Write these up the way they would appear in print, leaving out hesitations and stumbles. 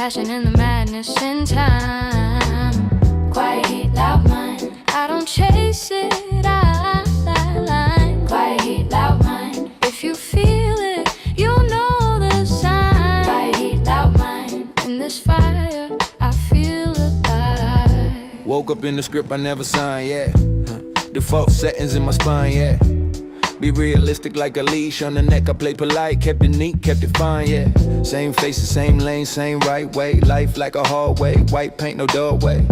passion in the madness in time. Quiet heat, loud mind. I don't chase it, I line. Quiet heat, loud mind. If you feel it, you know the sign. Quiet heat, loud mind. In this fire, I feel alive. Woke up in the script I never signed, yeah. Default settings in my spine, yeah. Be realistic like a leash on the neck. I played polite, kept it neat, kept it fine, yeah. Same faces, same lane, same right way. Life like a hallway, white paint, no doorway.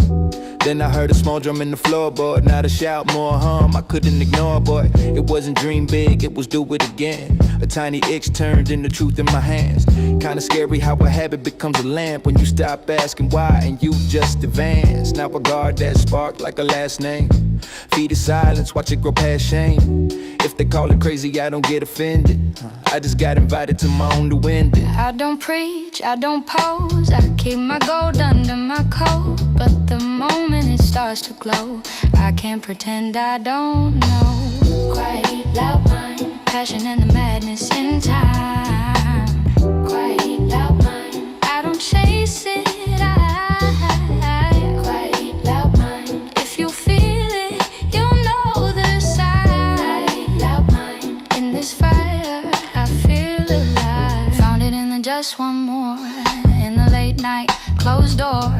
Then I heard a small drum in the floorboard. Not a shout, more hum, I couldn't ignore, boy. It wasn't dream big, it was do it again. A tiny itch turned into truth in my hands. Kinda scary how a habit becomes a lamp when you stop asking why and you just advance. Now I guard that spark like a last name. Feed it silence, watch it grow past shame. If they call it crazy, I don't get offended. I just got invited to my own to end it. I don't preach, I don't pose. I keep my gold under my coat. But the moment it starts to glow, I can't pretend I don't know. Quiet heat, loud mind. Passion and the madness in time. Quiet heat, loud mind. I don't chase it, quiet heat, loud mind. If you feel it, you know the sign. Quiet heat, loud mind. In this fire, I feel alive. Found it in the just one more. In the late night, closed door.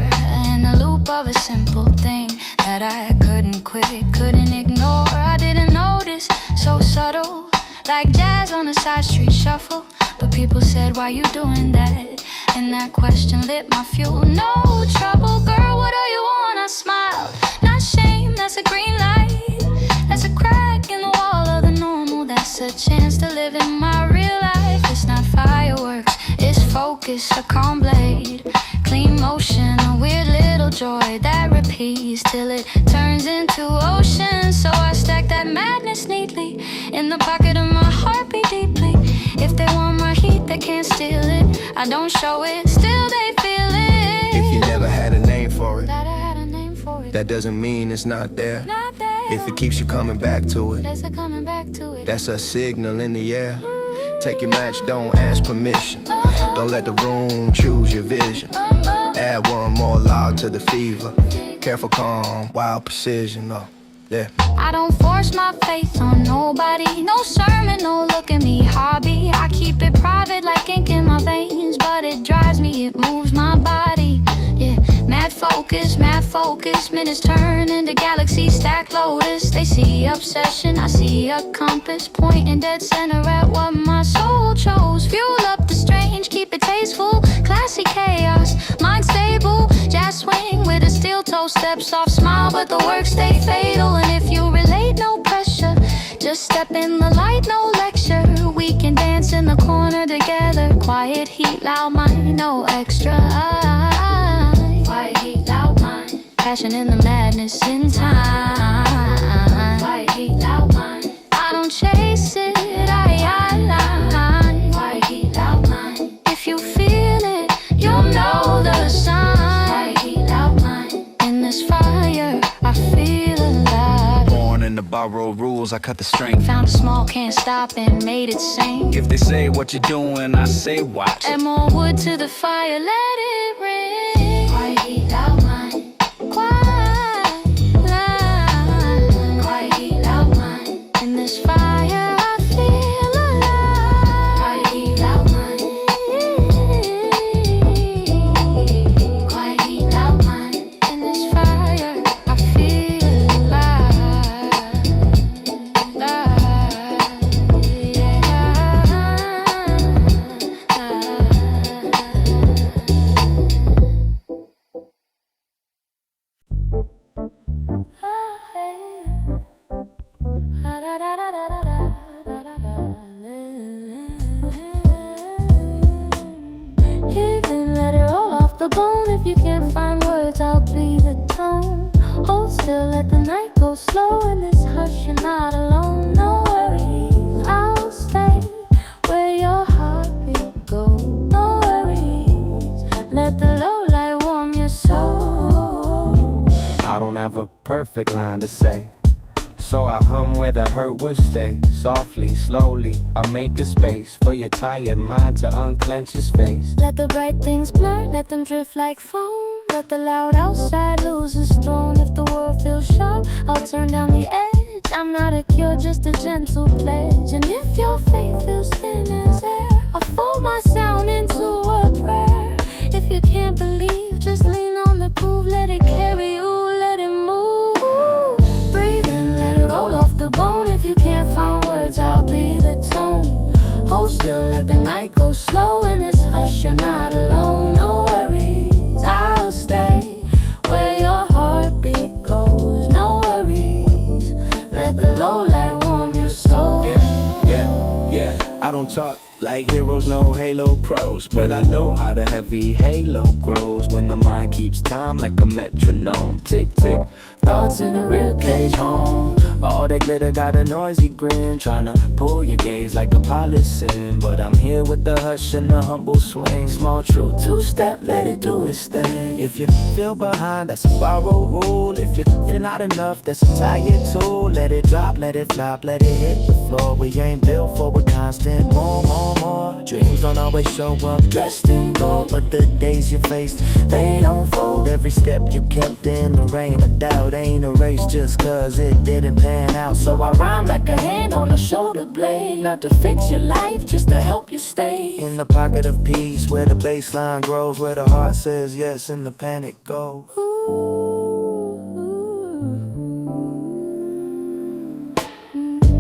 In the loop of a simple thing that I couldn't quit, couldn't ignore. I didn't notice, so subtle, like jazz on a side street shuffle. But people said, why you doing that? And that question lit my fuel. No trouble, girl, what do you want? I smiled. Not shame, that's a green light. That's a crack in the wall of the normal. That's a chance to live in my real life. It's not fireworks, it's focus, a calm blade. Clean motion, a weird little joy that repeats till it turns into ocean. So I stack that madness neatly in the pocket of my heart, beat deeply. If they want my heat, they can't steal it. I don't show it, still they feel it. If you never had a name for it, That I had a name for it. that doesn't mean it's not there. Not there. If it keeps you coming back to it, There's a coming back to it. that's a signal in the air. Take your match, don't ask permission. Don't let the room choose your vision. Add one more log to the fever. Careful, calm, wild precision, oh, yeah. I don't force my faith on nobody. No sermon, no look at me hobby. I keep it private like ink in my veins. But it drives me, it moves my body. Yeah, mad focus, minutes turn into galaxies, stack lotus. They see obsession, I see a compass, pointing dead center at what my soul chose. Fuel up the strange, keep it tasteful, classy chaos, mind stable. Jazz swing with a steel toe, step soft smile, but the work stay fatal. And if you relate, no pressure, just step in the light, no lecture. We can dance in the corner together. Quiet heat, loud mind, no extra. Quiet heat, loud mind. Passion in the madness in time. Quiet heat, loud mind. I don't chase it, I line. Quiet heat, loud mind. If you feel it, you'll know the sign. Quiet heat, loud mind. In this fire, I feel alive. Born in the borrowed rules, I cut the string. Found a small, can't stop and made it sing. If they say what you're doing, I say watch. Add more wood to the fire, let it ring. Quiet heat, loud mind. Quiet line. Quiet heat, loud mind. In this fire, I feel alive. Quiet heat, loud mind. Quiet heat, loud mind. In this fire, I feel alive. Even let it roll off the bone. If you can't find words, I'll be the tone. Hold still, let the night go slow. In this hush, you're not alone. No worries, I'll stay where your heartbeat goes. No worries, let the low light warm your soul. I don't have a perfect line to say, So I hum where the hurt would stay. Softly, slowly, I make a space for your tired mind to unclench his face. Let the bright things blur, let them drift like foam. Let the loud outside lose its throne. If the world feels sharp, I'll turn down the edge. I'm not a cure, just a gentle pledge. And if your faith feels thin as air, I'll fold my sound into a prayer. If you can't believe, just lean on the groove. Let it carry you, let it move. Breathe in, let it roll off the bone. If you can't find words, I'll be the tone. Hold still, let the night go slow. In this hush, you're not alone. No worries, I'll stay where your heartbeat goes. No worries, let the low light warm your soul. Yeah, I don't talk like heroes, no halo pros, but I know how the heavy halo grows when the mind keeps time like a metronome. Tick, tick, thoughts in a ribcage home. All that glitter got a noisy grin, tryna pull your gaze like a policy. But I'm here with the hush and the humble swing. Small truth, two-step, let it do its thing. If you feel behind, that's a borrowed rule. If you feel not enough, that's a tired tool. Let it drop, let it flop, let it hit the floor. We ain't built for a constant more. Dreams don't always show up dressed in gold, but the days you faced, they don't fold. Every step you kept in the rain of doubt ain't erased just cause it didn't pan out. So I rhyme like a hand on a shoulder blade, not to fix your life, just to help you stay in the pocket of peace, where the baseline grows, where the heart says yes and the panic goes.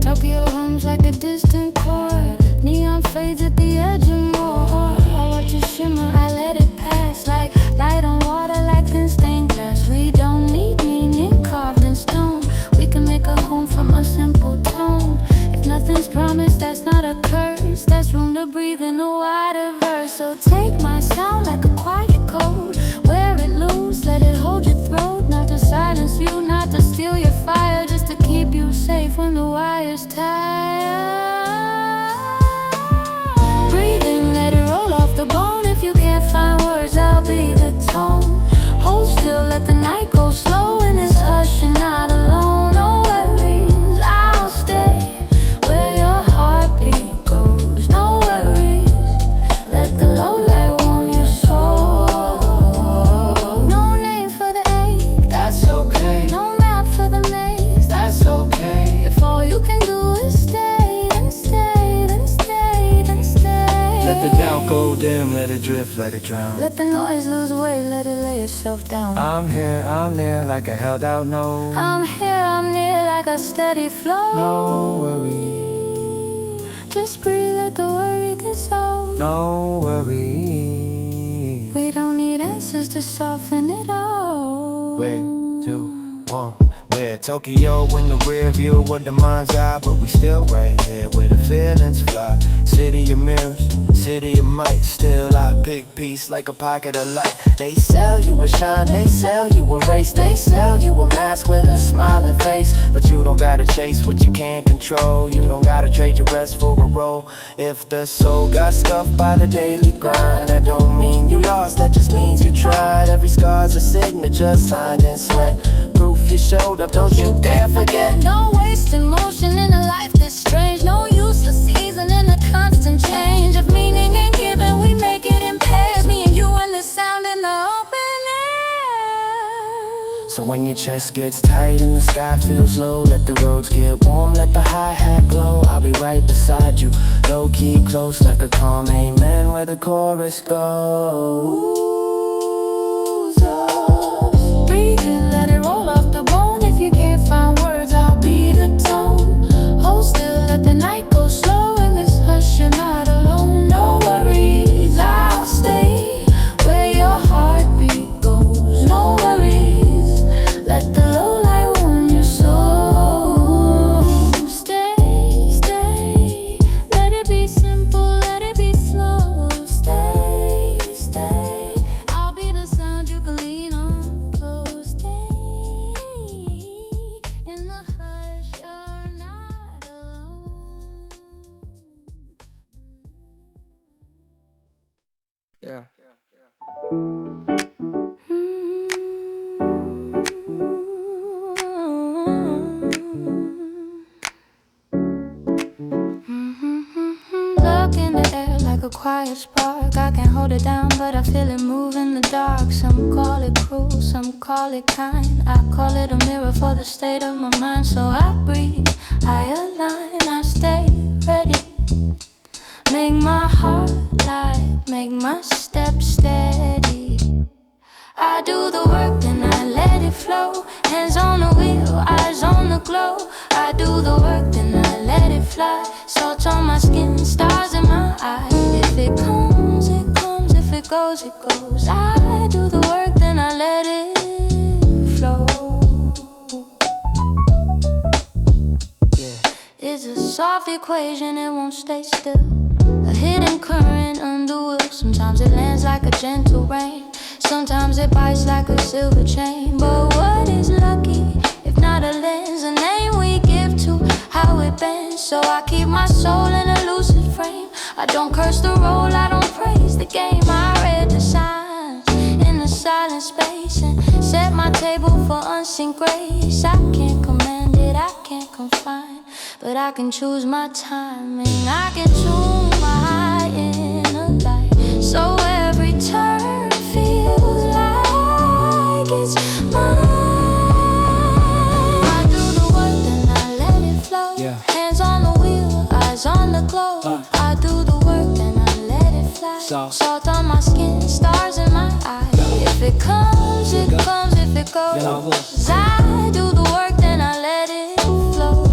Tokyo hums like a distant chord. Neon fades at the edge of more. I watch it shimmer, I let it pass like light on water, like thin stained glass. We don't need meaning carved in stone. We can make a home from a simple tone. If nothing's promised, that's not a curse. That's room to breathe in a wider verse. So take my sound like a quiet code. Wear it loose, let it hold your throat. Not to silence you, not to steal your fire, just to keep you safe when the wire's tired. Breathe in, let it roll off the bone. If you can't find words, I'll be the tone. Hold still, let the night go slow. In this hush, you're not alone. No worries, I'll stay where your heartbeat goes. No worries, let the low light warm your soul. No name for the ache, That's okay, no map for the maze. that's okay. If all you can do is stay, then stay, then stay, then stay. Let the doubt go dim, let it drift, let it drown. Let the noise lose weight, let it lay itself down. I'm here, I'm near, like a held out no. I'm here, I'm near, like a steady flow. No worry, Just breathe, let the worry dissolve. no worry. We don't need answers to soften it all. 3, 2, 1. We're Tokyo in the rear view with the mind's eye, but we still right here where the feelings fly. City of mirrors, city of might. Still I big piece like a pocket of light. They sell you a shine, they sell you a race. They sell you a mask with a smiling face. But you don't gotta chase what you can't control. You don't gotta trade your rest for a role. If the soul got scuffed by the daily grind, that don't mean you lost, that just means you tried. Every scar's a signature signed in sweat. Proof you showed up, don't you dare forget. No wasting motion in a life that's strange. No useless season in a constant change of meaning and giving. We make it in pairs, me and you and the sound in the open air. So when your chest gets tight and the sky feels low, let the roads get warm, let the hi-hat glow. I'll be right beside you, low-key close like a calm amen where the chorus goes. Breathe in, let it roll off the bone. If you can't find words, I'll be the tone. Hold still, let the night go slow. In this hush, you're not alone. No worries, I'll stay where your heartbeat goes. No worries, let the low light warm your soul. Stay, stay, let it be simple, let it be slow. Stay, stay, I'll be the sound you can lean on. Close, stay in the hush, you're not alone. Yeah. fire spark. I can't hold it down, but I feel it move in the dark. Some call it cruel, some call it kind. I call it a mirror for the state of my mind. So I breathe, I align, I stay ready. Make my heart light, make my steps steady. I do the work, then I let it flow. Hands on the wheel, eyes on the glow. I do the work, then I let it fly. Salt on my skin, stars in my eyes. If it comes, it comes. If it goes, it goes. I do the work, then I let it flow. It's a soft equation, it won't stay still. A hidden current under wheel. Sometimes it lands like a gentle rain. Sometimes it bites like a silver chain. But what is lucky, if not a lens? A name we give to how it bends. So I keep my soul in a lucid frame. I don't curse the role, I don't praise the game. I read the signs in the silent space and set my table for unseen grace. I can't command it, I can't confine, but I can choose my timing. I can tune my high inner light, so every turn feels like it's mine. I do the work, then I let it flow. Hands on the wheel, eyes on the glow. I do the work, then I let it fly. Salt on my skin, stars in my eyes. If it comes, it comes. If it goes, I do the work, then I let it flow.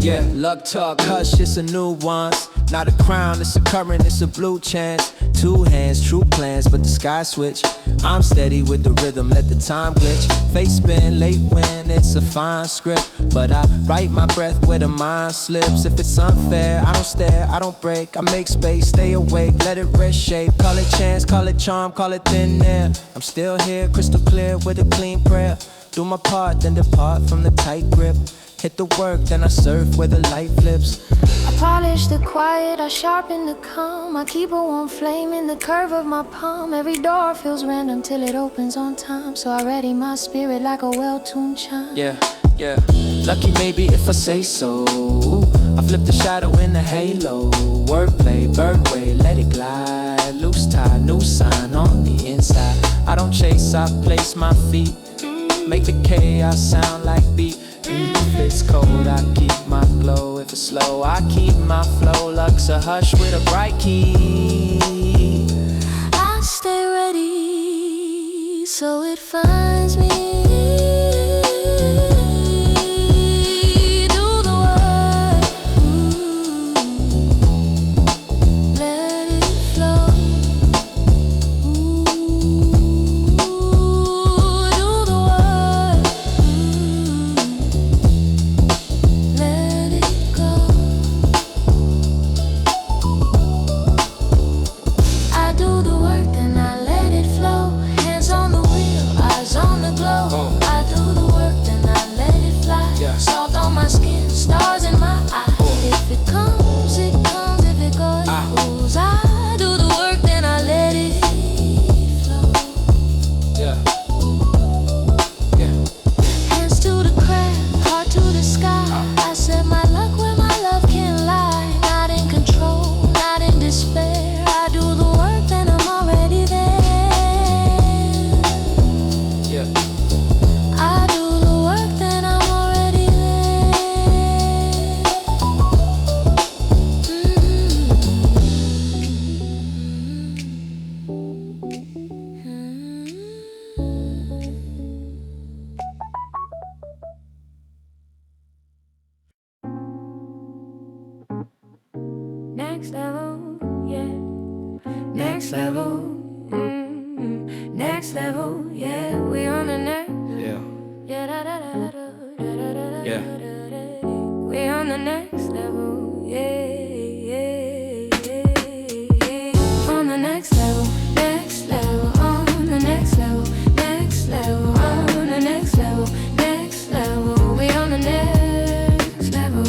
Yeah. Luck talk, hush, it's a nuance. Not a crown, it's a current, it's a blue chance. Two hands, true plans, but the sky switch. I'm steady with the rhythm, let the time glitch. Face spin, late when it's a fine script. But I write my breath where the mind slips. If it's unfair, I don't stare, I don't break. I make space, stay awake, let it rest shape. Call it chance, call it charm, call it thin air. I'm still here, crystal clear with a clean prayer. Do my part, then depart from the tight grip. Hit the work, then I surf where the light flips. I polish the quiet, I sharpen the calm. I keep a warm flame in the curve of my palm. Every door feels random till it opens on time. So I ready my spirit like a well-tuned chime. Yeah. Lucky maybe if I say so. I flip the shadow in the halo. Wordplay, birdway, let it glide. Loose tie, new sign on the inside. I don't chase, I place my feet. Make the chaos sound like beat. If it's cold, I keep my glow. If it's slow, I keep my flow. Lux a hush with a bright key. I stay ready, so it finds me. Do the work, let it flow. Do the work, let it go. I do the work, then I let it flow. Hands on the wheel, eyes on the glow. I do the work, then I let it fly. Salt on my skin, stars in my eyes. If it comes, it comes. If it goes, it goes. I do the work, then I let it flow. Hands to the craft, heart to the sky. I set my luck where my love can lie. Not in control, not in despair. I do the work, then I'm already there. I do the work, then I'm already there. Next level, yeah. Next level, next level, yeah. We on the next. Yeah, da da da da da da da da. We on the next level, yeah. On the next level, on the next level, on the next level, We on the next level.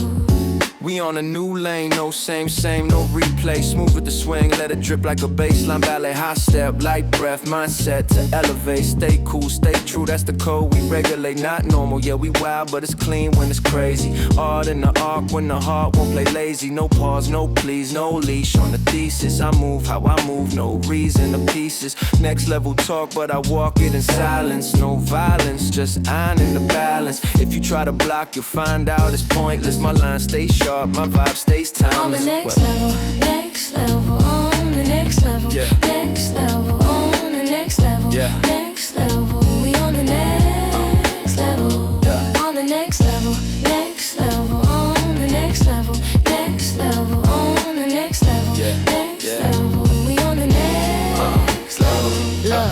We on on a new lane, no same, no replay. Smooth with the swing, let it drip like a baseline ballet. High step, light breath, mindset to elevate. Stay cool, stay true, that's the code we regulate. Not normal, yeah, we wild, but it's clean when it's crazy. Art in the arc when the heart won't play lazy. No pause, no please, no leash on the thesis. I move how I move, no reason to pieces. Next level talk, but I walk it in silence. No violence, just ironing the balance. If you try to block, you'll find out it's pointless. My line stays sharp, my vibe stays timeless. On the next level, next level, on the next level, next level, on the next level, next level. We on the next level, on the next level, next level, on the next level, next level, on the next level, next level. We on the next level. Look,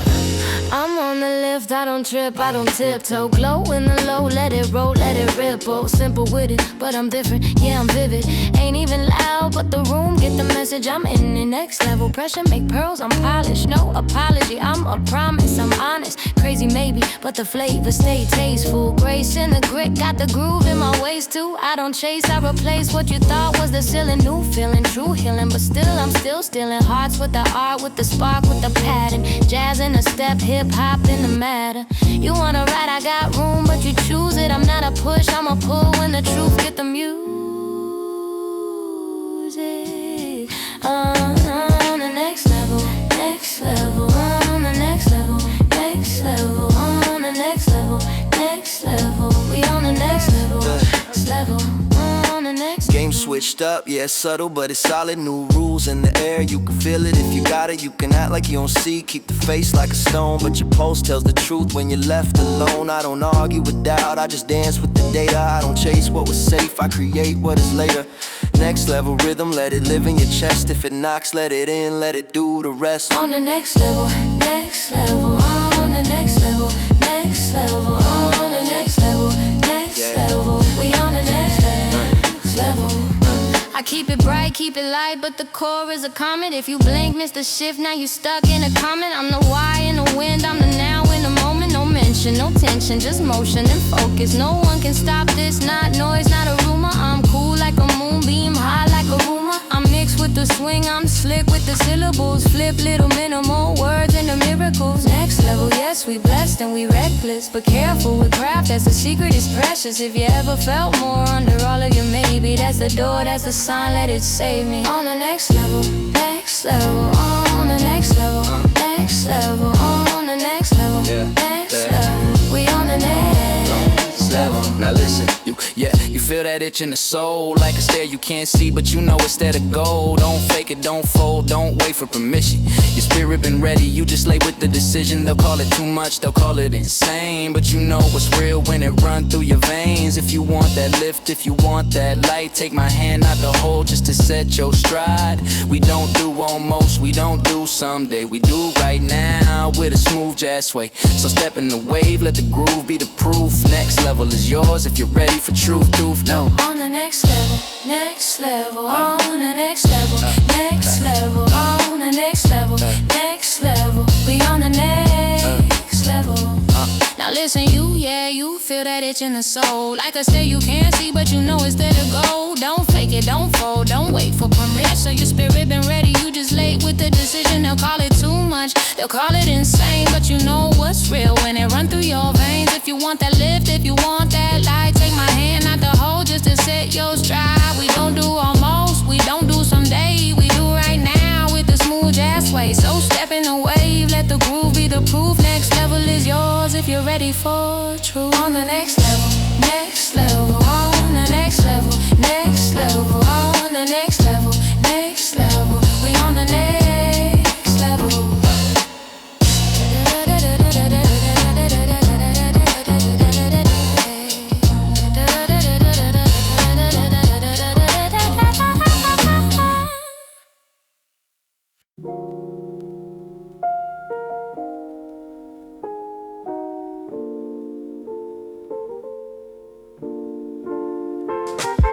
I'm on the lift, I don't trip, I don't tiptoe. Glow in the low, let it roll, let it ripple. Simple with it, but I'm different, yeah, I'm vivid. Ain't even loud, but the room get the message. I'm in the next level. Pressure make pearls, I'm polished. No apology, I'm a promise, I'm honest. Crazy maybe, but the flavor stay tasteful. Grace in the grit, got the groove in my waist too. I don't chase, I replace what you thought was the ceiling. New feeling, true healing, but still I'm still stealing. Hearts with the art, with the spark, with the pattern. Jazz in the step, hip hop in the matter. You wanna ride, I got room, but you choose it. I'm not a push, I'm a pull when the truth get the music. On the next level, next level, on the next level, next level, on the next level, next level. We on the next level, next level, on the next level. Game switched up, yeah, subtle, but it's solid. New rules in the air, you can feel it. If you got it, you can act like you don't see. Keep the face like a stone, but your pulse tells the truth when you're left alone. I don't argue with doubt, I just dance with the data. I don't chase what was safe, I create what is later. Next level rhythm, let it live in your chest. If it knocks, let it in, let it do the rest. On the next level, next level, on the next level, next level, on the next level, next level. We on the next level. I keep it bright, keep it light, but the core is a comet. If you blink, miss the shift, now you stuck in a comment. I'm the why in the wind, I'm the now in the moment. No mention, no tension, just motion and focus. No one can stop this, not noise, not a rumor. I'm cool like a moonbeam, high like a rumor. I'm mixed with the swing, I'm slick with the syllables. Flip little minimal words into miracles. Next level, yes, we blessed and we reckless, but careful with craft, as the secret is precious. If you ever felt more under all of your maybe, that's the door, that's the sign, let it save me. On the next level, next level, on the next level, next level, on the next level, next level. We on the next level. Now listen, you feel that itch in the soul, like a stare you can't see, but you know it's there to go. Don't fake it, don't fold, don't wait for permission. Your spirit been ready, you just lay with the decision. They'll call it too much, they'll call it insane, but you know what's real when it run through your veins. If you want that lift, if you want that light, take my hand, not the hold, just to set your stride. We don't do almost, we don't do someday, we do right now with a smooth jazz sway. So step in the wave, let the groove be the proof. Next level is yours if you're ready for truth. No. On the next level, next level, on the next level, next level, on the next level, next level. We on the next level. Now listen, you feel that itch in the soul. Like I said, you can't see, but you know it's there to go. Don't fake it, don't fold, don't wait for permission. Your spirit been ready, you just late with the decision. They'll call it too much, they'll call it insane, but you know what's real when it run through your veins. If you want that lift, if you want that light, take my hand, not the hold, just to set your stride. We don't do almost, we don't do someday, we do right now with the smooth jazz sway. So step in the wave, let the groove be the proof. Next level is yours if you're ready for truth. On the next level, next level, on the next level, next level, on the next level, next level. We on the next level.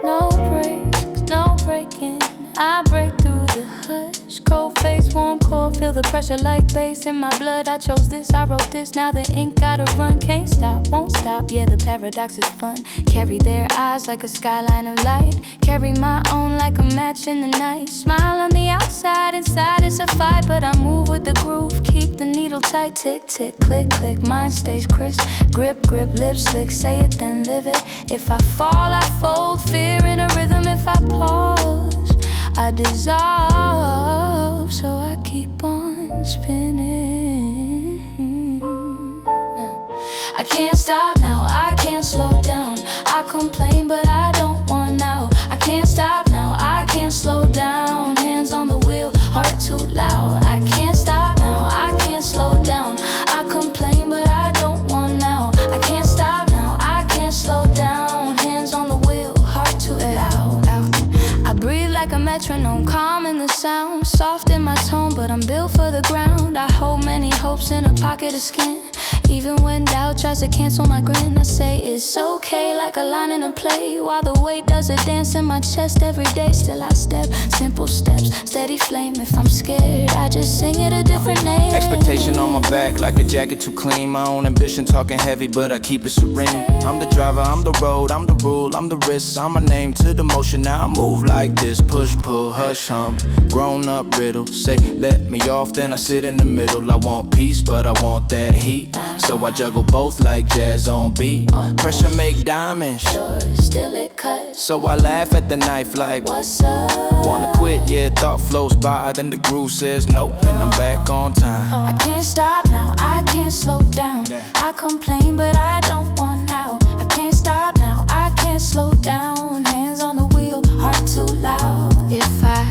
No breaks, no breaking. I break through the hush. Cold face, warm core, feel the pressure like bass in my blood. I chose this, I wrote this, now the ink gotta run. Can't stop, won't stop, yeah, the paradox is fun. Carry their eyes like a skyline of light. Carry my own like a match in the night. Smile on the outside, inside it's a fight. But I move with the groove, keep the needle tight. Tick, tick, click, click, mind stays crisp. Grip, grip, lips slick, say it then live it. If I fall, I fold, fear in a rhythm. If I pause, I dissolve. So I keep on spinning. I can't stop now, I can't slow down. I complain but I don't want now. I can't stop now, I can't slow down. Hands on the wheel, heart too loud. I can't stop now, I can't slow down. I complain but I don't want now. I can't stop now, I can't slow down. Hands on the wheel, heart too loud. I breathe like a metronome, calm in the sound. Soft in my tone, but I'm built for the ground. I hold many hopes in a pocket of skin. Even when doubt tries to cancel my grin, I say it's okay, like a line in a play. While the weight does a dance in my chest every day. Still I step, simple steps, steady flame. If I'm scared, I just sing it a different name. Expectation on my back, like a jacket too clean. My own ambition talking heavy, but I keep it serene. I'm the driver, I'm the road, I'm the rule, I'm the risk. I'm a name to the motion, now I move like this. Push, pull, hush, hum, grown up riddle. Say, let me off, then I sit in the middle. I want peace, but I want that heat. So I juggle both like jazz on beat. Pressure make diamonds, Sure, still it cuts. so I laugh at the knife like, What's up? wanna quit, yeah, thought flows by. Then the groove says nope, and I'm back on time. I can't stop now, I can't slow down. I complain but I don't want now. I can't stop now, I can't slow down. Hands on the wheel, heart too loud. If I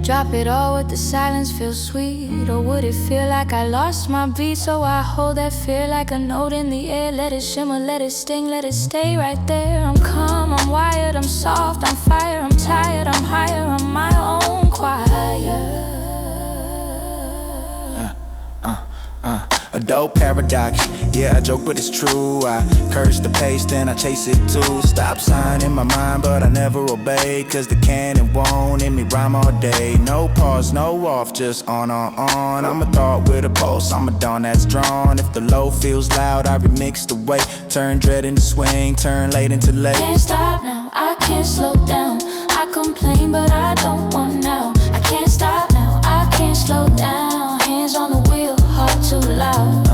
drop it all, would the silence feel sweet? Or would it feel like I lost my beat? So I hold that fear like a note in the air. Let it shimmer, let it sting, let it stay right there. I'm calm, I'm wired, I'm soft, I'm fire, I'm tired, I'm higher, I'm my own choir. A dope paradox, yeah, I joke but it's true. I curse the pace, then I chase it too. Stop sign in my mind, but I never obey. Cause the cannon won't let me rhyme all day. No pause, no off, just on. I'm a thought with a pulse, I'm a dawn that's drawn. If the low feels loud, I remix the weight. Turn dread into swing, turn late into late. Can't stop now, I can't slow down. I complain but I don't want now. I can't stop now, I can't slow down. Hands on the wheel, heart too loud.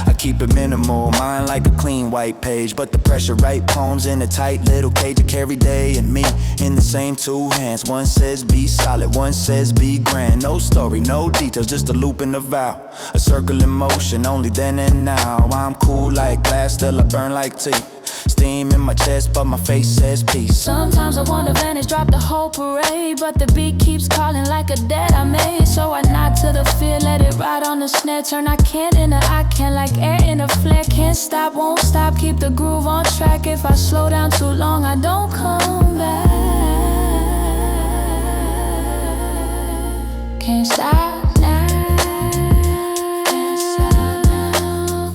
I keep it minimal, mine like a clean white page. But the pressure write poems in a tight little cage. I carry day and me in the same two hands. One says be solid, one says be grand. No story, no details, just a loop and a vow. A circle in motion, only then and now. I'm cool like glass, still I burn like tea. Steam in my chest, but my face says peace. Sometimes I wanna vanish, drop the whole parade. But the beat keeps calling like a debt I made. So I nod to the fear, let it ride on the snare. Turn I can't into I can, like air in a flare. Can't stop, won't stop, keep the groove on track. If I slow down too long, I don't come back. Can't stop now.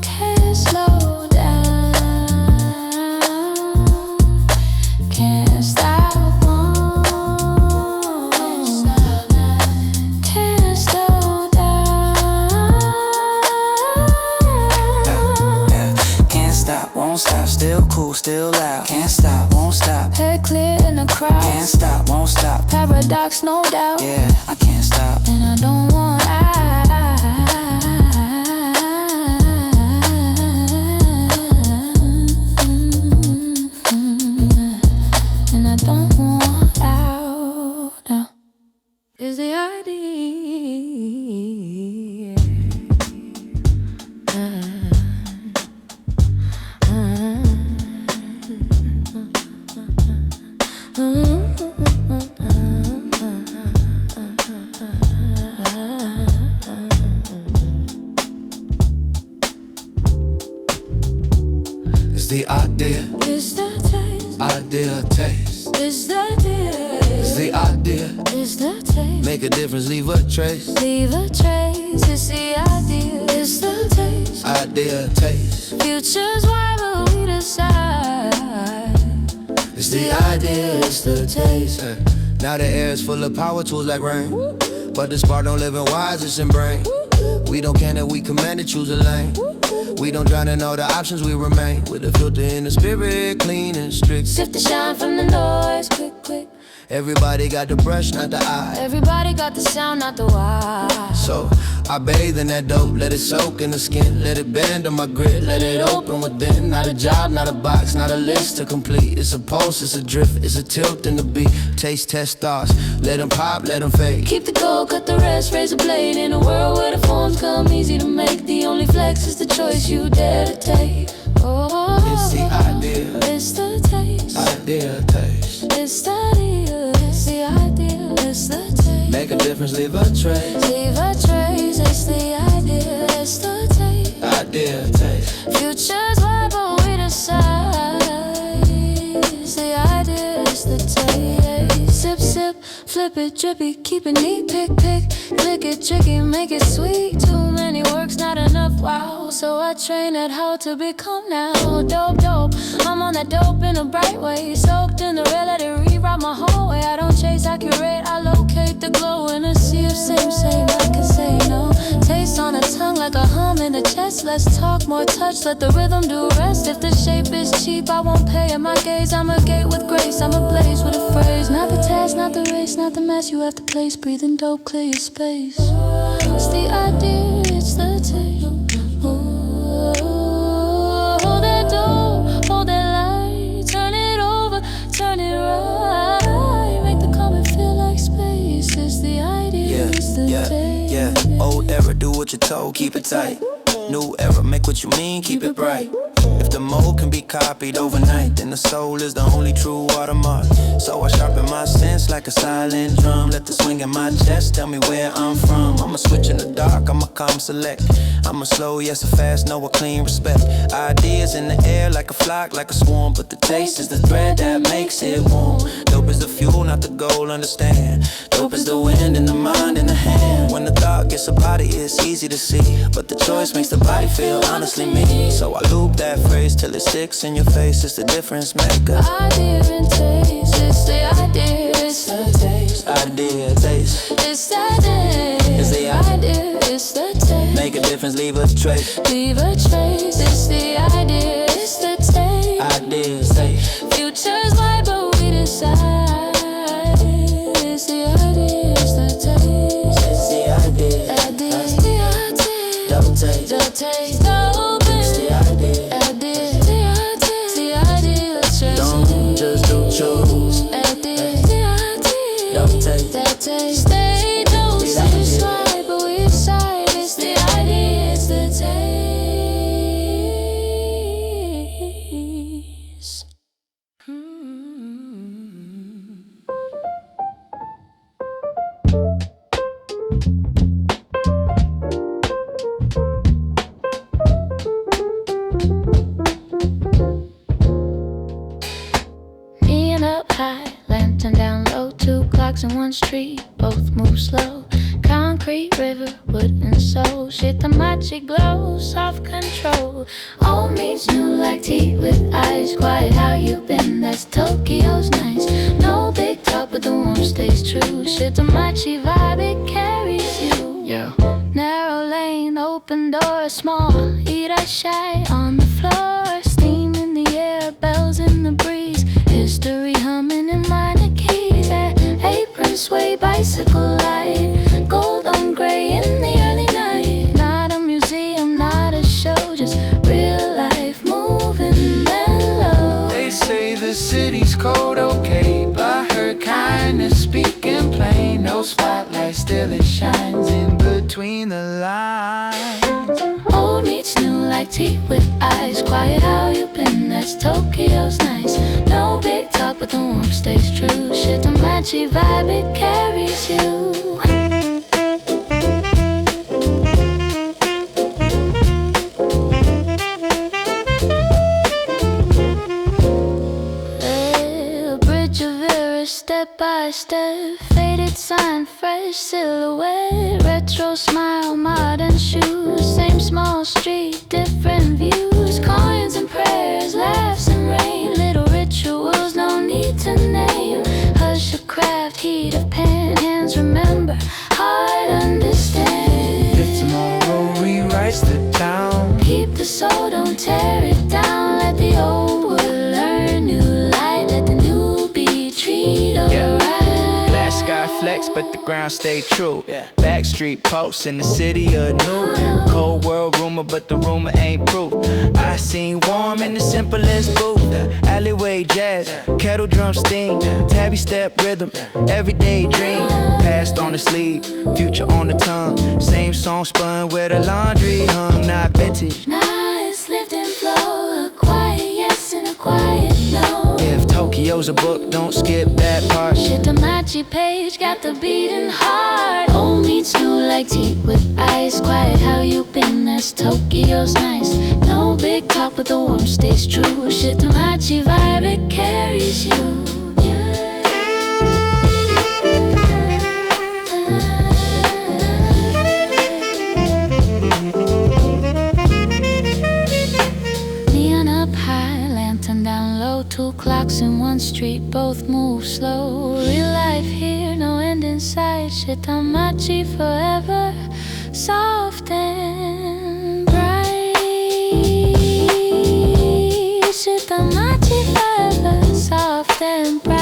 Can't slow down. Can't stop, can't slow down. Can't stop, won't stop, still cool, still loud. Can't stop, won't stop. Head clear in the crowd. Can't stop, won't stop. Paradox, no doubt. Yeah, I can't stop. And I don't want and I don't want out now. Is the idea. It's the idea, It's the taste. idea, taste. It's the taste. It's the idea, It's the taste. make a difference, leave a trace. Leave a trace. It's the idea. It's the taste. Idea, taste. Future's why will we decide? It's the idea, it's the taste. Now the air is full of power tools like rain. But the spark don't live in wise, it's in brain. We don't care that we command to choose a lane. We don't drown in all the options, we remain with a filter in the spirit, clean and strict. Sift the shine from the noise, quick, quick. Everybody got the brush, not the eye. Everybody got the sound, not the why. So I bathe in that dope, let it soak in the skin. Let it bend on my grit, let it open within. Not a job, not a box, not a list to complete. It's a pulse, it's a drift, it's a tilt in the beat. Taste, test thoughts, let them pop, let them fade. Keep the gold, cut the rest, raise a blade. In a world where the forms come easy to make, the only flex is the choice you dare to take. Oh, it's the idea, it's the taste, idea, taste. It's the idea, it's the idea, it's the taste. Make a difference, leave a trace. Leave a trace, it's the idea, it's the taste. Idea, taste. Future's vibe, but we decide. It's the idea, it's the taste. Sip, sip, flip it, drippy, keep it neat, pick, pick. Click it, tricky, make it sweet. Too many works, not enough, wow. So I train at how to become now. Dope, dope, I'm on that dope in a bright way. Soaked in the red, let it rewrite my whole way. I don't chase accurate, I locate the glow in a sea of same, I can say no. Taste on the tongue like a hum in the chest. Let's talk more touch, let the rhythm do rest. If the shape is cheap, I won't pay in my gaze. I'm a gate with grace, I'm a blaze with a phrase. Not the task, not the race, not the mess you have to place. Breathing dope, clear your space. It's the idea, it's the taste. Hold that door, hold that light. Turn it over, turn it right. Make the comment feel like space. It's the idea, it's the taste. Yeah. Old era, do what you're told, keep it tight. New era, make what you mean, keep it bright. If the mold can be copied overnight, then the soul is the only true watermark. So I sharpen my sense like a silent drum. Let the swing in my chest tell me where I'm from. I'm a switch in the dark, I'm a calm select. I'm a slow, yes, a fast, no, a clean respect. Ideas in the air like a flock, like a swarm. But the taste is the thread that makes it warm. Dope is the fuel, not the goal, understand. Dope is the wind in the mind and the hand. When the thought gets a body, it's easy to see. But the choice makes the body feel honestly me. So I loop that phrase till it sticks in your face. It's the difference maker. Idea and taste, it's the idea, it's the taste. Idea, taste. It's the taste. It's the idea, it's the taste. Make a difference, leave a trace. Leave a trace, it's the idea, it's the taste. Idea, taste. Future's vibe, but we decide. It's the idea, it's the taste. It's the idea. Idea, it's the idea. Double taste. Double taste, double It's the idea. idea. It's the idea, it's the idea. Let's trace Don't just do choose. idea, it's the idea. Double taste. That taste, stay close, it's right, but we decide. It's the idea, it's the taste. Me and up high, lantern down low, 2 clocks in one street, both move slow. Concrete river, wood and soul, Shitamachi glow, soft control. Old meets new like tea with eyes. Quiet, how you been? That's Tokyo's nice. No big talk, but the warmth stays true. Shitamachi vibe, it carries you. Yeah. Narrow lane, open door, small. Irashai on the floor, steam in the air, bells in the breeze. History humming in minor keys. Apron sway, bicycle light, gold on gray in the early night. Not a museum, not a show, just real life moving mellow. They say the city's cold, okay, but I heard kindness speaking plain. No spotlight, still it shines in between the lines. Old meets new like tea with eyes. Quiet, how you been? That's Tokyo's nice. No big talk, but the warmth stays true. Shitamachi vibe, it carries you. Bridge of Vera, step by step. Faded sign, fresh silhouette. Retro smile, modern shoes. Same small street, different views. Coins and prayers, laughs and rain. Little rituals, no need to name. Hush of craft, heat of pen. Hands remember remember, heart understand. If tomorrow rewrites the town, Keep the soul, don't tear it down. Let the old world learn new light. Let the new be treated alright. glass sky flex, but the ground stay true. Backstreet posts in the city of new. Cold world rumor, but the rumor ain't proof. I seen warm in the simplest booth. Alleyway jazz, kettle drum sting, tabby step rhythm, everyday dream. Past on the sleeve, future on the tongue. Same song spun where the laundry hung, not vintage. Now it's lift and flow, a quiet yes and a quiet no. If Tokyo's a book, don't skip that part. Shitamachi page got the beating heart. Old meets new like tea with ice. Quiet, how you been? That's Tokyo's nice. No big talk, but the warmth stays true. Shitamachi vibe, it carries you. Neon up high, lantern down low. 2 clocks in one street, both move slow. Real life here, no end in sight. Shitamachi forever, soft and bright. Shitamachi forever, soft and bright.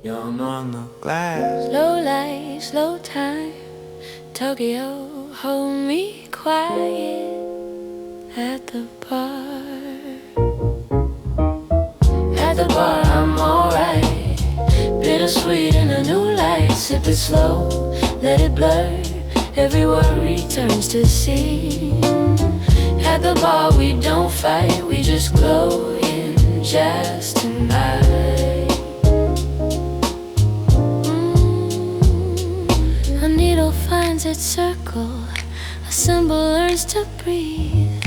Young on the glass. Slow life, slow time. Tokyo, hold me quiet at the bar. At the bar, I'm alright. Bittersweet in a new light. Sip it slow, let it blur. Every worry turns to scene. At the bar, we don't fight. We just glow in jazz tonight. A needle finds its circle, a symbol learns to breathe.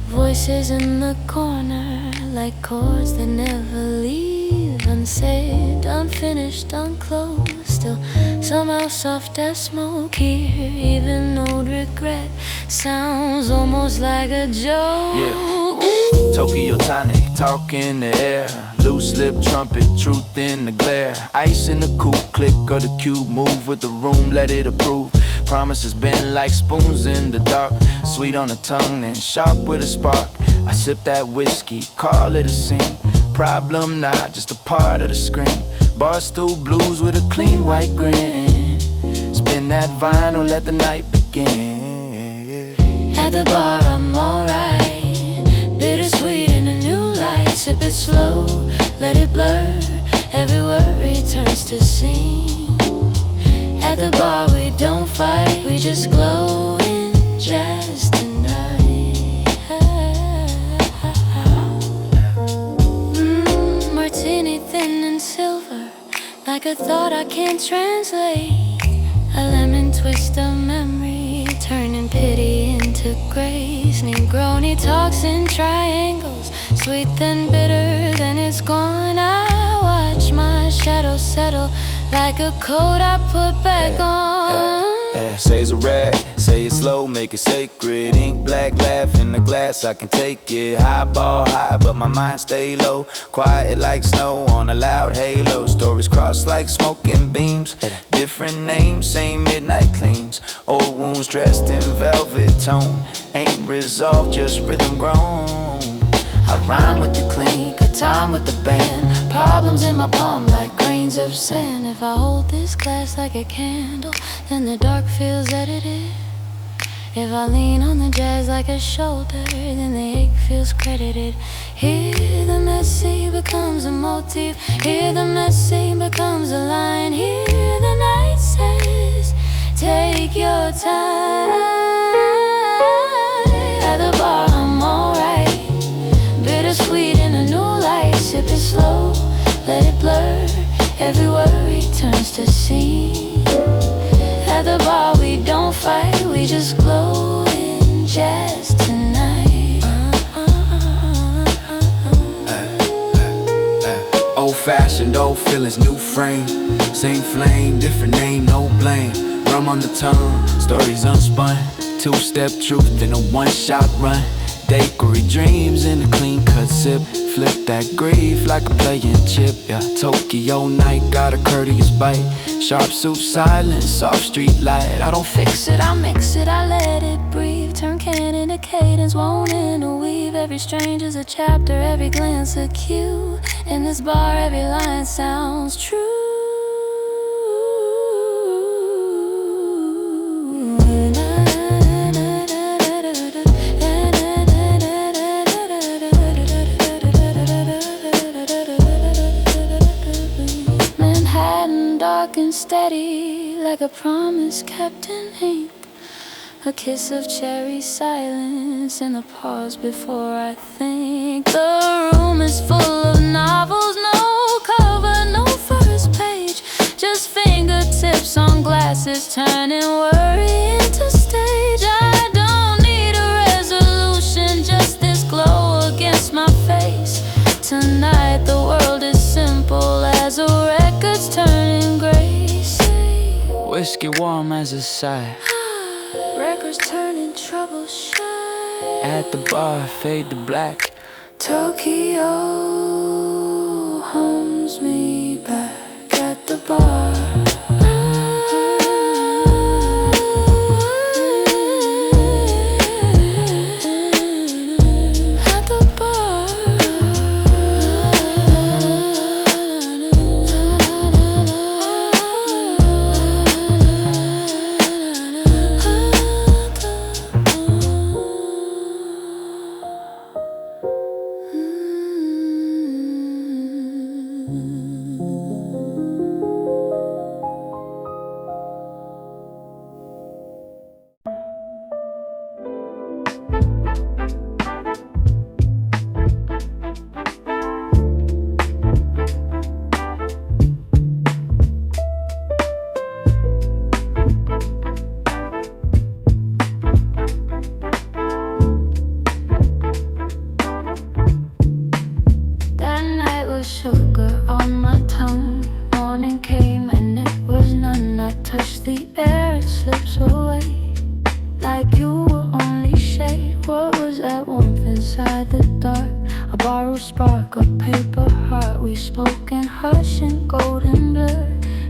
Voices in the corner, like chords that never leave. Unsaid, unfinished, unclosed, still somehow soft as smoke. Here, even old regret sounds almost like a joke. Tokyo tonic, talk in the air. Loose lip trumpet, truth in the glare. Ice in the coupe, click of the cube. Move with the room, let it approve. Promises bend like spoons in the dark. Sweet on the tongue and sharp with a spark. I sip that whiskey, call it a scene. Problem not, just a part of the screen. Bar stool blues with a clean white grin. Spin that vinyl, let the night begin. At the bar, I'm alright. Bittersweet in a new light. Sip it slow, let it blur. Every worry turns to scene. At the bar, we don't fight. We just glow in jazz tonight. Martini thin and silver, like a thought I can't translate. A lemon twist of memory, turning pity into grace. Negroni talks in triangles, sweet then bitter, then it's gone. I watch my shadow settle like a coat I put back on. Say it's a rag, say it slow, make it sacred. Ink black, laugh in the glass, I can take it. High ball high, but my mind stay low. Quiet like snow on a loud halo. Stories cross like smoking beams. Different names, same midnight cleans. Old wounds dressed in velvet tone. Ain't resolved, just rhythm grown. I rhyme with the clean, good time with the band. Problems in my palm like grains of sand. If I hold this glass like a candle, then the dark feels edited. If I lean on the jazz like a shoulder, then the ache feels credited. Here the messy becomes a motif. Here the messy becomes a line. Here the night says, take your time. At the bar I'm alright. Bittersweet in a new light. Sip it slow, let it blur. Every worry turns to scene. At the bar we don't fight, we just glow in jazz tonight. fashion, old feelings, new frame. Same flame, different name, no blame. Rum on the tongue, stories unspun. Two-step truth in a one-shot run. Daiquiri dreams in a clean-cut sip. Flip that grief like a playing chip, yeah. Tokyo night, got a courteous bite. Sharp suit, silence, soft street light. I don't fix it, I mix it, I let it breathe. Turn canon to cadence, won't interweave. Every stranger's a chapter, every glance a cue. In this bar, every line sounds true. Dark and steady, like a promise kept in ink. A kiss of cherry silence in the pause before I think. The room is full of novels, no cover, no first page. Just fingertips on glasses, turning worry into stage. I don't need a resolution, just this glow against my face. Tonight the world is simple as a record's turning gray. whiskey warm as a sigh. Records turning trouble shy. At the bar, fade to black. Tokyo homes me back at the bar. Sugar on my tongue. Morning came and it was none. I touched the air, it slips away like you were only shade. What was that warmth inside the dark? A borrowed spark, a paper heart. We spoke in hush and golden blur.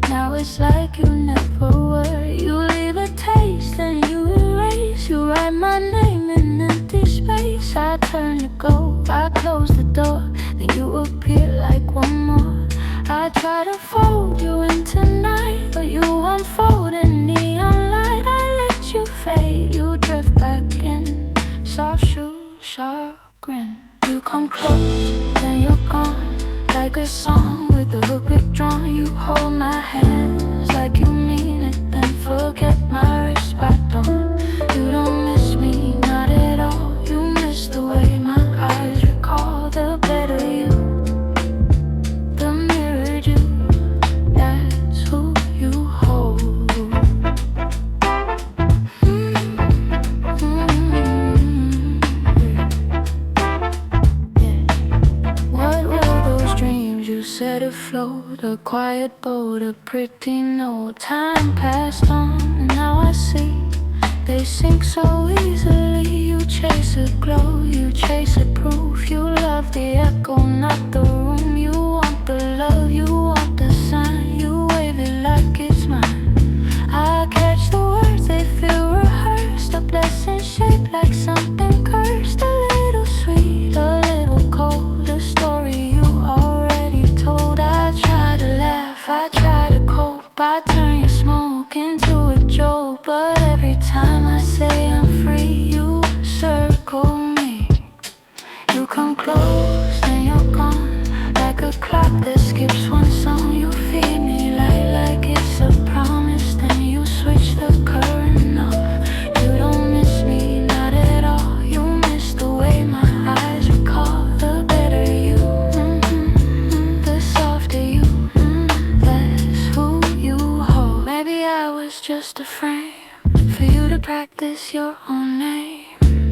Now it's like you never were. You leave a taste and you erase. You write my name in empty space. I turn to go, I close the door. Then you appear like one more. I try to fold you in tonight, but you unfold in neon light. I let you fade, you drift back in. Soft shoes, sharp grin. You come close, then you're gone. Like a song with the hook withdrawn. You hold my hands like you mean it, then forget my wrist back on. You don't miss me, not at all. You miss the way my eyes recall the better you, the mirrored you. That's who you hold. What were those dreams you set afloat? A quiet boat, a pretty note. Time passed on and now I see they sink so easily. You chase a glow, you chase a proof. You love the echo, not the room. You want the love, you want the sign. You wave it like it's mine. I catch the words, they feel rehearsed. A blessing shaped like something cursed. A little sweet, a little cold. A story you already told. I try to laugh, I try to cope. I turn your smoke into a joke. But every time I say I'm free, you circle me. You come close, then you're gone. Like a clock that skips one song. You feed me like it's a promise. Then you switch the current off. You don't miss me, not at all. You miss the way my eyes recall the better you, the softer you. That's who you hold. Maybe I was just a frame for you to practice your own name.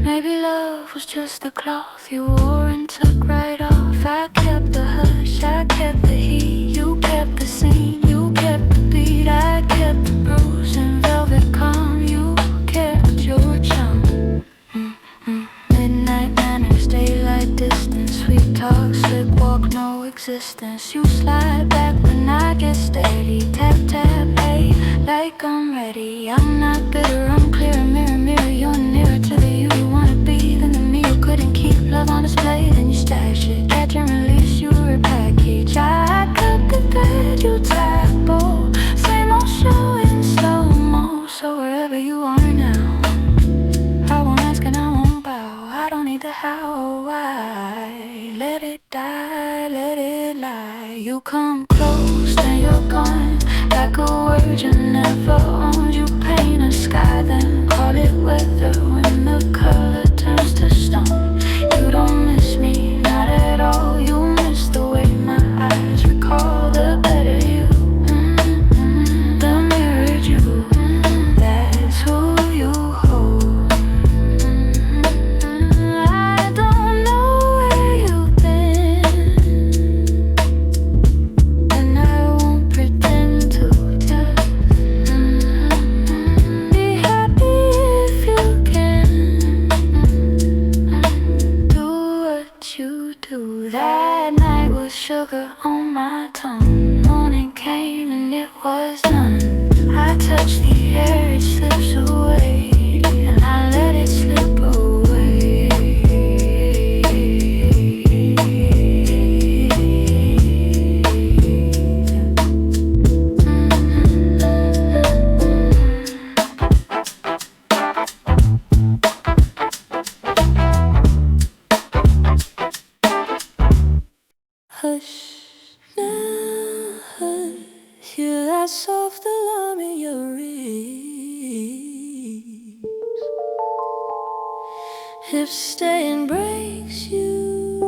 Maybe love was just the cloth you wore and took right off. I kept the hush, I kept the heat. You kept the scene, you kept the beat. I kept the bruise and velvet calm. You kept your charm. Midnight manners, daylight distance. Sweet talk, slip walk, no existence. You slide back when I get steady. Tap tap, hey, like I'm ready. I'm not bitter, I'm clear. Mirror, mirror, you're nearer to the you wanna be than the me you couldn't keep. Love on display, then you stash it. Catch and release, you repackage. I cut the bed, you tackle. Same old show in slow-mo. So wherever you are now, I won't ask and I won't bow. I don't need the how or why. Let it die, let it lie. You come close, then you're gone. Like a word you never owned. You paint a sky, then call it weather. When the color turns to stone. You don't miss me, not at all. You miss the way my eyes recall the better you. The mirrored you, that's who you hold. I don't know where you've been, and I won't pretend to. Just be happy if you can. Do what you do. That night was sugar on my tongue. Morning came and it was none. I touched the air, it slips away, and I let it slip away. Hush, now hush, hear that soft alarm in your ears. If staying breaks you,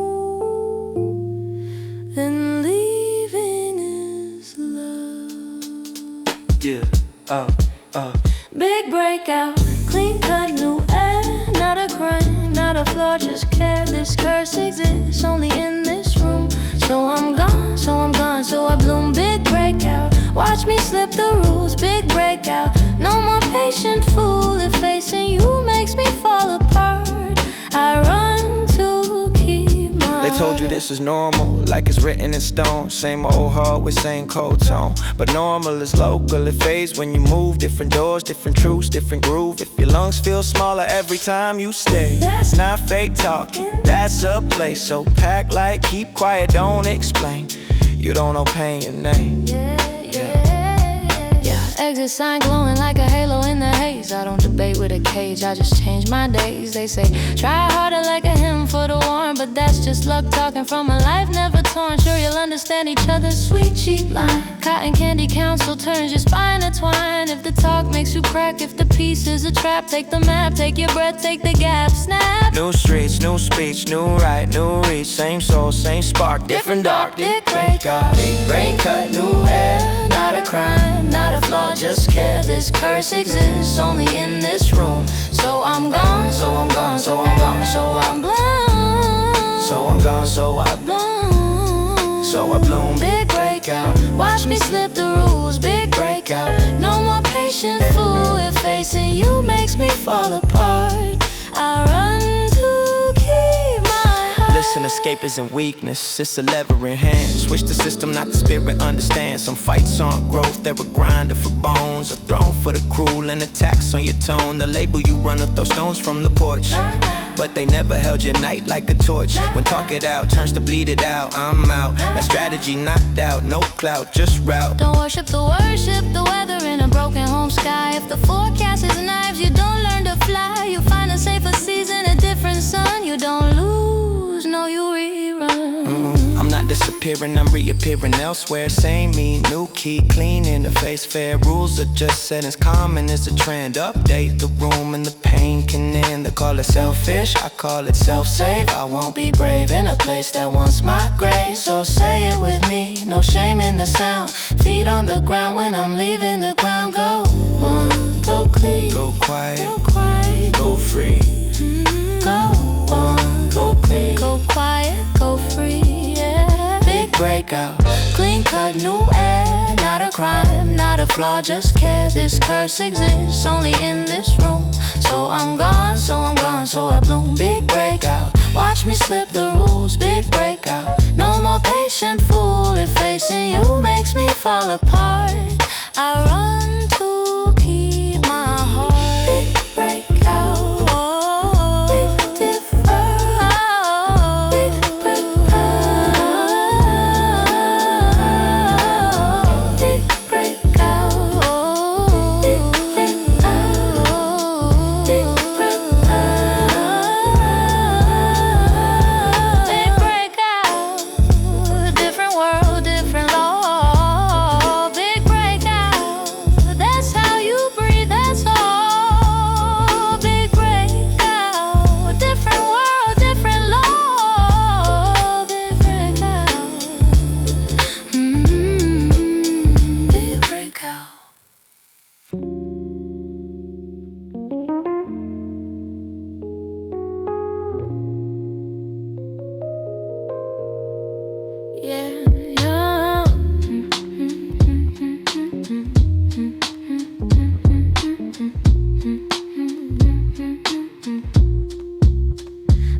then leaving is love. Yeah, Big breakout, clean cut, new air. Not a crime, not a flaw, just care. This curse exists only in this room. So I'm gone, so I'm gone, so I bloom. Big breakout, watch me slip the rules. Big breakout, no more patient fool. If facing you makes me fall apart, I run to keep my they told you this is normal, like it's written in stone. Same old heart with same cold tone. But normal is local, it fades when you move. Different doors, different truths, different groove. If your lungs feel smaller every time you stay, that's not fake talking, that's a place. So pack light, keep quiet, don't explain. You don't know pain your name. Exit sign glowing like a halo in the haze. I don't debate with a cage, I just change my days. They say, try harder like a hymn for the warm. But that's just luck talking from a life never torn. Sure you'll understand each other's sweet cheap line. Cotton candy council turns your spine to twine. If the talk makes you crack, if the piece is a trap, take the map, take your breath, take the gap, snap. New streets, new speech, new right, new reach. Same soul, same spark, different dark. Big breakout, big brain cut, new air. Not a crime, not a flaw, just care. This curse exists only in this room. So I'm gone, so I'm gone, so I'm gone, so I'm blown. So I'm gone, so I bloom. So I bloom. Big breakout, watch me slip the rules. Big breakout, no more patient fool. If facing you makes me fall apart, I run to keep my heart. Listen, escape isn't weakness, it's a lever in hand. Switch the system, not the spirit, understand. Some fights aren't growth, they're a grinder for bones. A throne for the cruel and attacks on your tone. The label you run up those stones from the porch, but they never held your night like a torch. When talk it out turns to bleed it out, I'm out. That strategy knocked out, no clout, just route. Don't worship the weather in a broken home sky. If the forecast is knives, you don't learn to fly. You find a safer season, a different sun. You don't lose, no, you rerun. I'm not disappearing, I'm reappearing elsewhere. Same me, new key, clean interface, fair. Rules are just settings, common is a trend. Update the room and the pain can end. They call it selfish, I call it self-save. I won't be brave in a place that wants my grave. So say it with me, no shame in the sound. Feet on the ground when I'm leaving the ground. Go on, go clean, go quiet, go free. Go on, go clean, go quiet, go free. breakout. Clean cut, new air, not a crime, not a flaw, just care. This curse exists only in this room. So I'm gone, so I bloom. Big breakout, watch me slip the rules. Big breakout, no more patient fool. If facing you makes me fall apart, I run to keep my heart. Big breakout,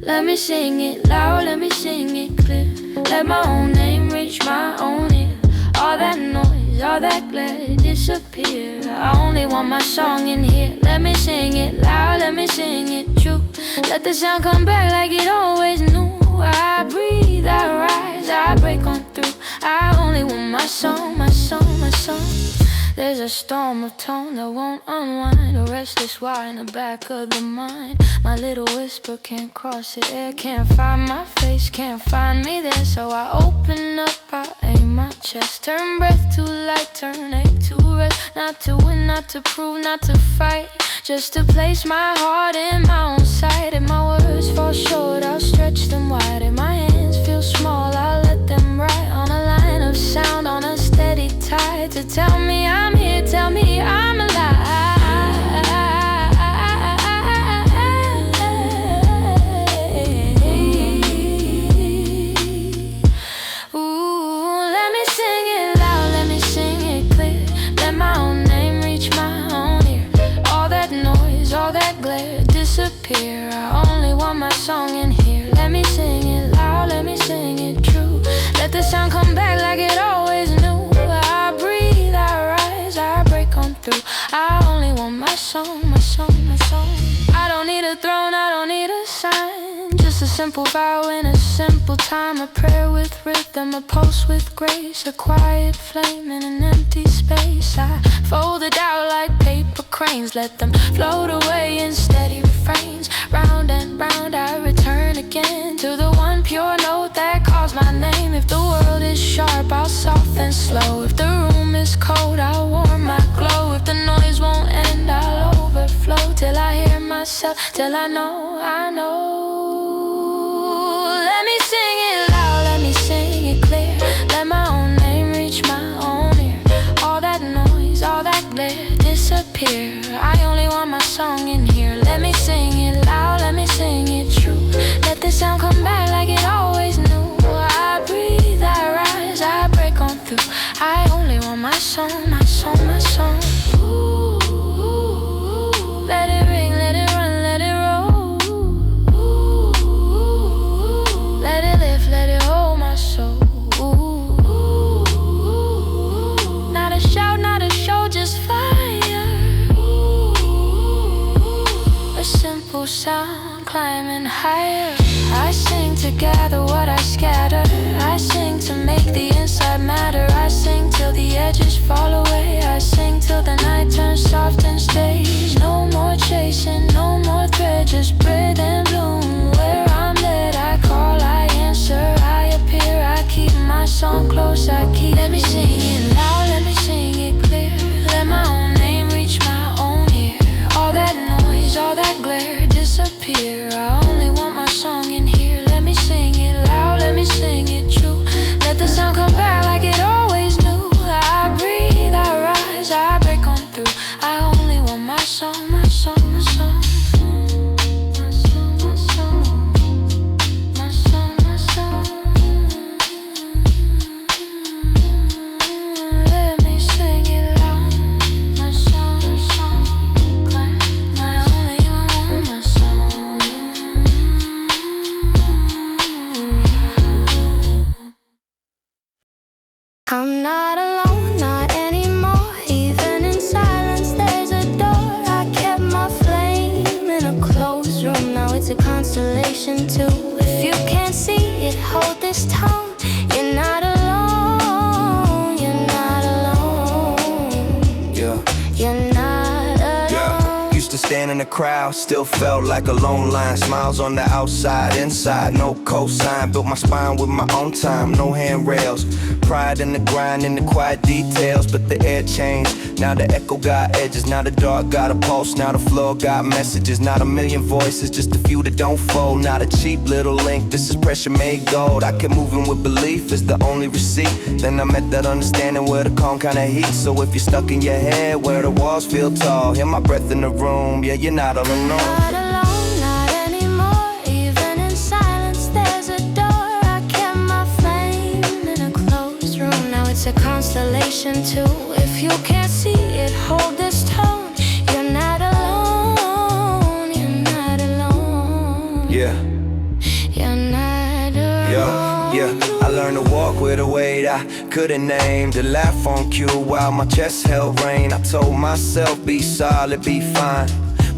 Let me sing it loud, let me sing it clear. Let my own name reach my own ear. All that noise, all that glare disappear. I only want my song in here. Let me sing it loud, let me sing it true. Let the sound come back like it always knew. I breathe, I rise, I break on through. I only want my song, my song, my song. There's a storm of tone that won't unwind. A restless wire in the back of the mind. My little whisper can't cross the air. Can't find my face, can't find me there. So I open up, I aim my chest. Turn breath to light, turn ache to rest. Not to win, not to prove, not to fight. Just to place my heart in my own sight. If my words fall short, I'll stretch them wide. If my hands feel small, I'll let them ride. On a line of sound, on a steady tide. To tell me I'm here, tell me I'm alive. Ooh, let me sing it loud, let me sing it clear. Let my own name reach my own ear. All that noise, all that glare disappear. I only want my song in here. Let me sing it loud, let me sing it true. Let the sound come back like it always knew. I breathe, I rise, I break on through. I only want my song, my song, my song. I don't need a throne, I don't need a sign. Just a simple vow in a simple time. A prayer with rhythm, a pulse with grace. A quiet flame in an empty space. I fold it out like paper cranes. Let them float away in steady refrains. Round and round I return again to the one pure note that calls my name. If the world is sharp, I'll soften slow. If the room is cold, I'll warm my glow. If the noise won't end, I'll overflow. Till I hear myself, till I know, I know. Let me sing it loud, let me sing it clear. Let my own name reach my own ear. All that noise, all that glare disappear. I only want my song in here. Let me sing it loud, let me sing it true. Let the sound come back like it always knew. I breathe, I rise, I break on through. I only want my song, my song, my song. Ooh, let it ring, let it run, let it roll. Ooh, let it lift, let it hold my soul. Ooh, not a shout, not a show, just fire. A simple sound climbing higher. I sing to gather what I scatter. I sing to make the inside matter. I sing till the edges fall away. I sing till the night turns soft and stays. No more chasing, no more thread, just breathe and bloom. Where I'm led, I call, I answer, I appear. I keep my song close, I keep. Let me sing it loud, let me sing it clear. Let my own name reach my own ear. All that noise, all that glare disappear. I only want my song in here. Let me sing it loud, let me sing it true. Let the sound come back like it always knew. I breathe, I rise, I break on through. I only want my song, my song, my song. My song, my song. it hold this tone. You're not alone, you're not alone. Yeah. You're not alone. Used to stand in the crowd, still felt like a lone line. Smiles on the outside, inside, no cosign. Built my spine with my own time, no handrails. Pride in the grind, in the quiet details. But the air changed, now the echo got edges. Now the dark got a pulse, now the floor got messages. Not a million voices, just a few that don't fold. Not a cheap little link, this is pressure made gold. I kept moving with belief, it's the only receipt. Then I met that understanding where the calm kinda heat. So if you're stuck in your head, where the walls feel tall, hear my breath in the room, yeah, you're not alone. Not alone, not anymore. Even in silence, there's a door. I kept my flame in a closed room. Now it's a constellation too. If you can't see it, hold this tone. You're not alone. You're not alone. Yeah. You're not alone. Yeah, I learned to walk with a weight I couldn't name. To laugh on cue while my chest held rain. I told myself, be solid, be fine.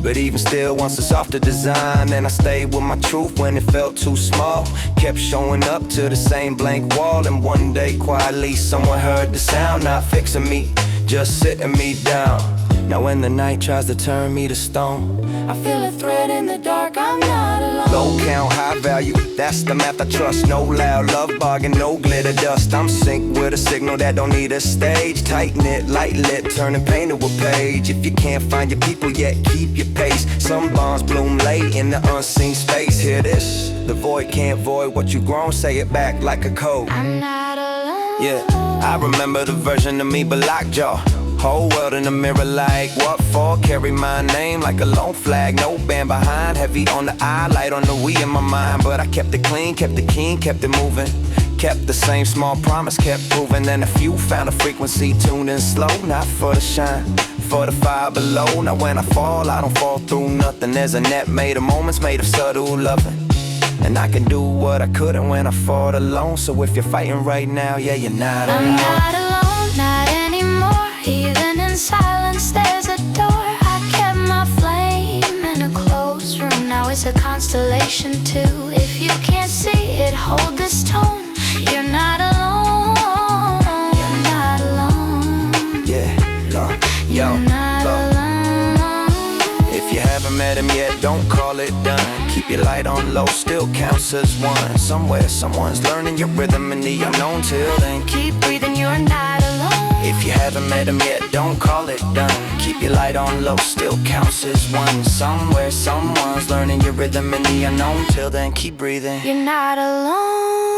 But even still, wants a softer design. And I stayed with my truth when it felt too small. Kept showing up to the same blank wall. And one day, quietly, someone heard the sound. Not fixing me, just sitting me down. Now when the night tries to turn me to stone, I feel a thread in the dark, I'm not alone. low count, high value, that's the math I trust. No loud love bargain, no glitter dust. I'm synced with a signal that don't need a stage. Tight knit, light lit, turning pain to a page. If you can't find your people yet, keep your pace. Some bonds bloom late in the unseen space. Hear this, the void can't void what you grown. Say it back like a code. I'm not alone. Yeah, I remember the version of me but lockjaw. Whole world in the mirror like, what for? Carry my name like a lone flag. No band behind, heavy on the eye, light on the we in my mind. But I kept it clean, kept it keen, kept it moving. Kept the same small promise, kept proving. Then a few found a frequency tuned in slow. Not for the shine, for the fire below. Now when I fall, I don't fall through nothing. There's a net made of moments, made of subtle loving. And I can do what I couldn't when I fought alone. So if you're fighting right now, yeah, you're not alone. I'm not alone, not anymore. Even in silence, there's a door. I kept my flame in a closed room. Now it's a constellation too. If you can't see it, hold this tone. You're not alone. You're not alone. Yeah, no, yo, You're not look. alone. If you haven't met him yet, don't call it done. Keep your light on low, still counts as one. Somewhere, someone's learning your rhythm in the unknown. Till then, Keep breathing, you're not alone. if you haven't met him yet, don't call it done. Keep your light on low, still counts as one. Somewhere, someone's learning your rhythm in the unknown. Till then, keep breathing. You're not alone.